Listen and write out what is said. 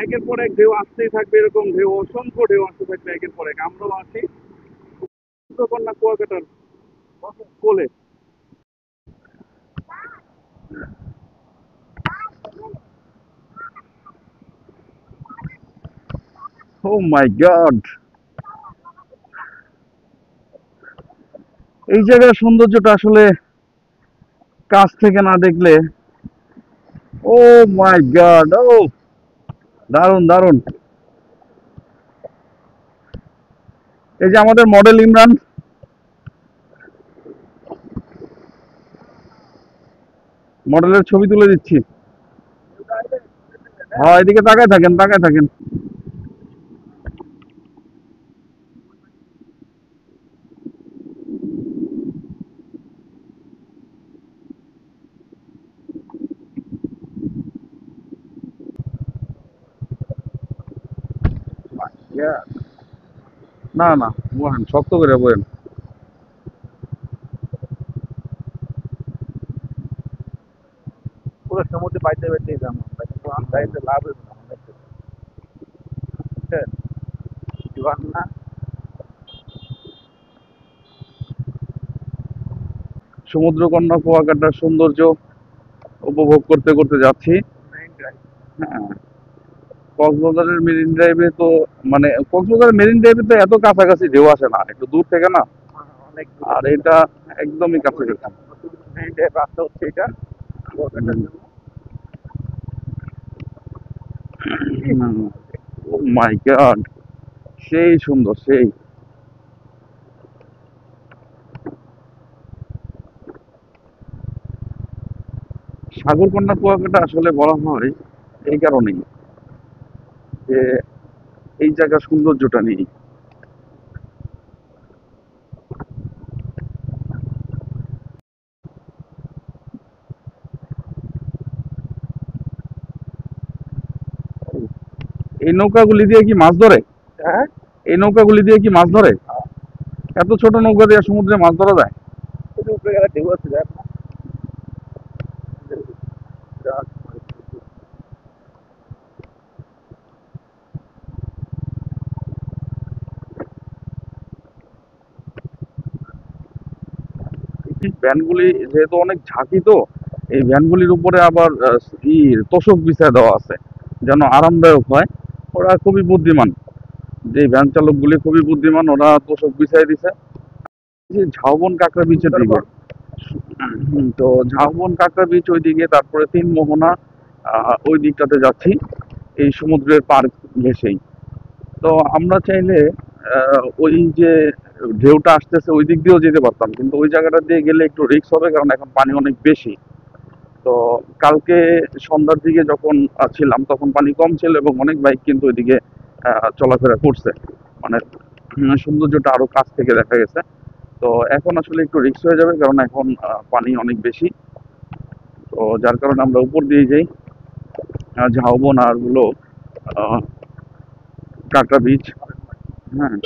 একের পর এক ঢেউ আসতেই থাকবে, এরকম ঢেউ, অসংখ্য ঢেউ আসতে থাকবে একের পর এক। আমরাও আছি সুন্দরবন্যা কুয়াকাটার কোলে। ও মাই গড, এই জায়গার সৌন্দর্যটা আসলে কাছ থেকে না দেখলে। ও মাই গড, ও দারুন দারুন। এই যে আমাদের মডেল ইমরান, মডেলের ছবি তুলে দিচ্ছি। হ্যাঁ, এদিকে তাকায় থাকেন, তাকায় থাকেন। না না, বলেন, শক্ত করে বলেন। পুরো সমুদ্রে বাইতে বাইতে যাবো, কিন্তু আমি যাইতে লাভ হইব না অনেক জীবন না। সমুদ্রকন্যা কুয়াকাটার সৌন্দর্য উপভোগ করতে করতে যাচ্ছি। হ্যাঁ, কক্সবাজারের মেরিন ড্রাইভে তো, মানে কক্সবাজারের মেরিন ড্রাইভে তো এত কাছাকাছি ঢেউ আসে না, একটু দূর থেকে না। অনেক আর এটা একদমই কাছাকাছি। রাস্তা হচ্ছে এটা। ও মাই গড, সেই সুন্দর, সেই। সাগরকন্যা কুয়াকাটা আসলে বলা হয় এই কারণেই যে এই জায়গার সৌন্দর্যটা নেই। এই নৌকাগুলি দিয়ে কি মাছ ধরে? হ্যাঁ, এই নৌকাগুলি দিয়ে কি মাছ ধরে? এত ছোট নৌকা দিয়ে সমুদ্রে মাছ ধরা যায়? উপরে গেলে ঢেউ আছে দেখ না। এই ভ্যানগুলি যেহেতু অনেক ঝাঁকি, তো এই ভ্যানগুলির উপরে আবার তোশক বিছায় দেওয়া আছে যেন আরামদায়ক হয়। ওরা খুবই বুদ্ধিমান, যে ভ্যান চালকগুলি খুবই বুদ্ধিমান, ওরা তোশক বিছাই দিছে। যে ঝাউবন কাঁকড়া বিচের দিকে, তো ঝাউবন কাঁকড়া বিচ ওইদিকে, তারপরে তিন মোহনা ওই দিকটাতে যাচ্ছি এই সমুদ্রের পার ঘেঁষেই। তো আমরা চাইলে ওই যে ঢেউটা আসতেছে ওই দিক দিয়েও যেতে পারতাম, কিন্তু ওই জায়গাটা দিয়ে গেলে একটু রিস্ক হবে, কারণ এখন পানি অনেক বেশি। তো কালকে সন্ধ্যার দিকে যখন ছিলাম তখন পানি কম ছিল এবং অনেক বাইক কিন্তু ওইদিকে চলাফেরা করছে, মানে সৌন্দর্যটা আরো কাছ থেকে দেখা গেছে। তো এখন আসলে একটু রিস্ক হয়ে যাবে, কারণ এখন পানি অনেক বেশি। তো যার কারণে আমরা উপর দিয়ে যাই, ঝাউবন আর হলো কাঁকড়া বিচ। হ্যাঁ,